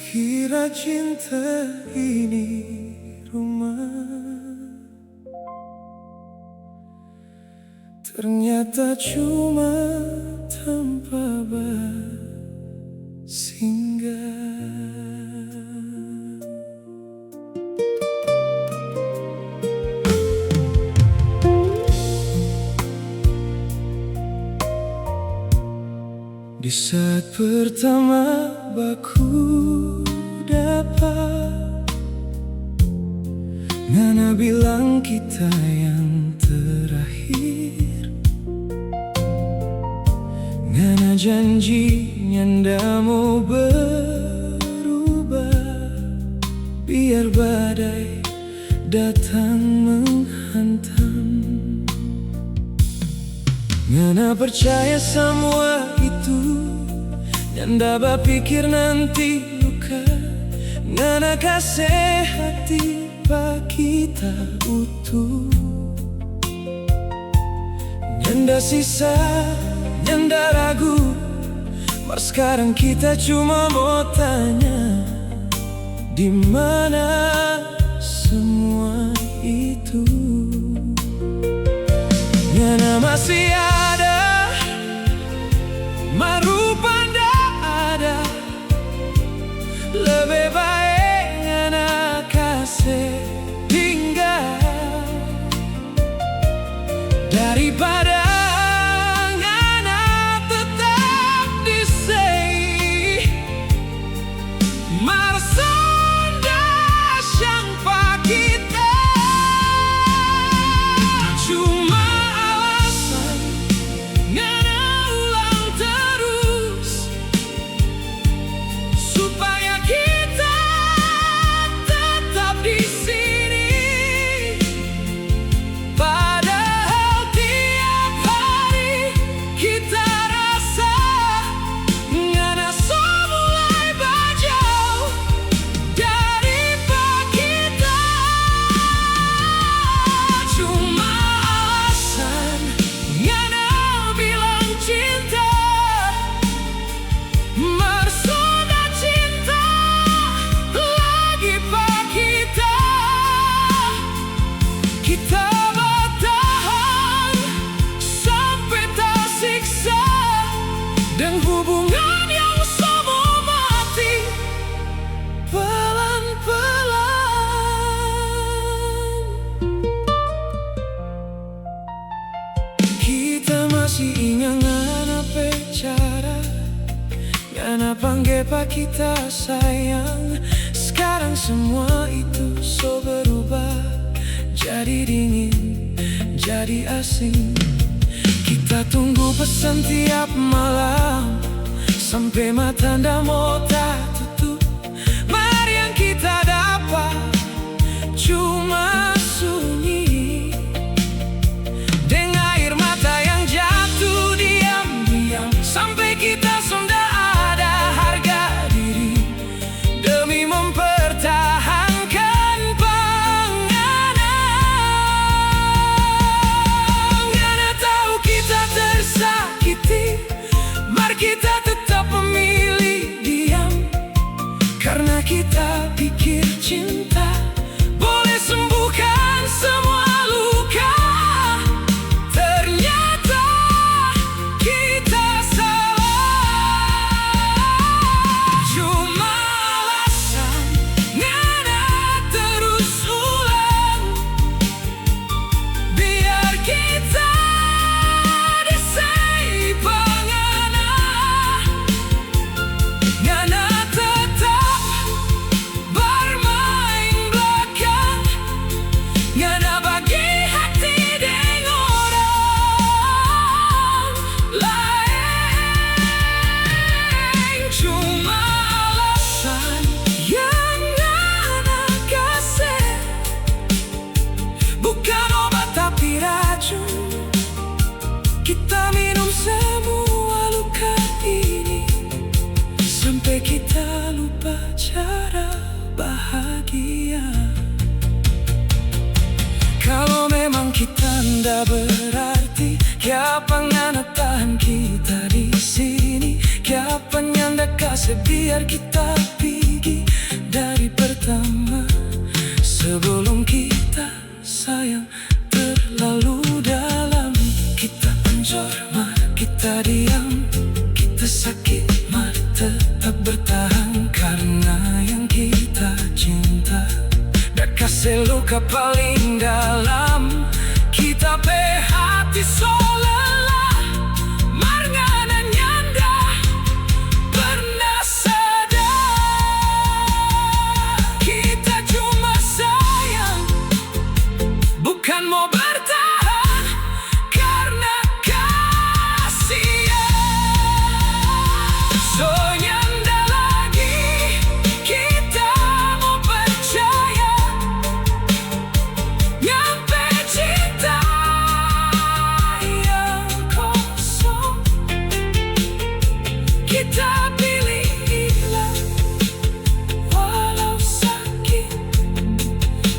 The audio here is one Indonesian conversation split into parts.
Kukira cinta ini rumah, ternyata cuma tempat singgah. Di saat pertama baku dapat, Ngana bilang kita yang terakhir. Ngana janji nyanda mau berubah, biar badai datang menghantam. Ngana percaya semua itu, nyanda berpikir nanti luka. Ngana kasih hati pak kita utuh, nyanda sisa, nyanda ragu. Mar sekarang kita cuma mau tanya, di mana semua itu? Ngana masih ada, marupa ndak ada. Lebih baik Ngana kasih tinggal daripada Ngana tetap di sini. Marsanda sampai kita cuma alasan Ngana ulang terus, supaya kita tetap di sini. Padahal tiap hari kita rasa Ngana so mulai bajau dari pak kita. Cuma alasan Ngana bilang cinta, Marsunda cinta lagi pak kita. Kita bertahan sampai tersiksa, dan hubungan yang semua mati pelan-pelan. Kita masih ingat Ngana bicara, Ngana panggil pak kita sayang. Sekarang semua itu so berubah, jadi dingin, jadi asing. Kita tunggu pesan tiap malam, sampai mata ndak mau tak tutup. Mari yang kita dapat cuma sunyi, dengan air mata yang jatuh diam-diam. Sampai kita sudah ada harga diri, demi mempertahankan penganan. Ngana tahu kita tersakiti, mari kita tetap memilih diam. Karena kita pikir cinta boleh sembuhkan semua luka. Ternyata kita salah. Cuma alasan Ngana terus ulang, biar kita disay penganan. Ngana tetap bermain belakang, Ngana bagi hati dengan orang lain. Cuma alasan yang Ngana kasih bukan obat tapi racun. Kita minum semua luka ini, sampai kita lupa cara bahagia. Kalau memang kita ndak berarti, kapan Ngana tahan kita di sini? Kapan Ngana kasih biar kita pergi? bersama. Sebelum kita sayang terlalu dalam, kita hancur, mari kita diam. Kita sakit, mari tetap bertahan. Karena yang kita cinta dan kasih luka paling dalam. Kita pe hati so lelah, marngana nyanda pernah sadar. Kita cuma sayang, bukan mau bertahan karena kasihan. So nyanda lagi kita mau percaya, nyampe cinta yang kosong. Kita pilih hilang walau sakit,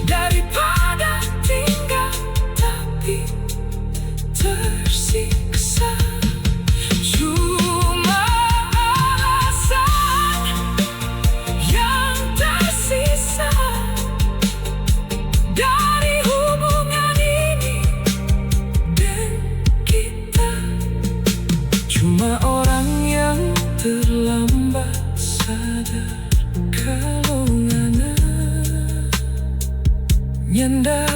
daripada tinggal tapi tersiksa. Cuma alasan yang tersisa dari hubungan ini dan kita. Cuma orang yang terlambat sadar kalau ngana nyanda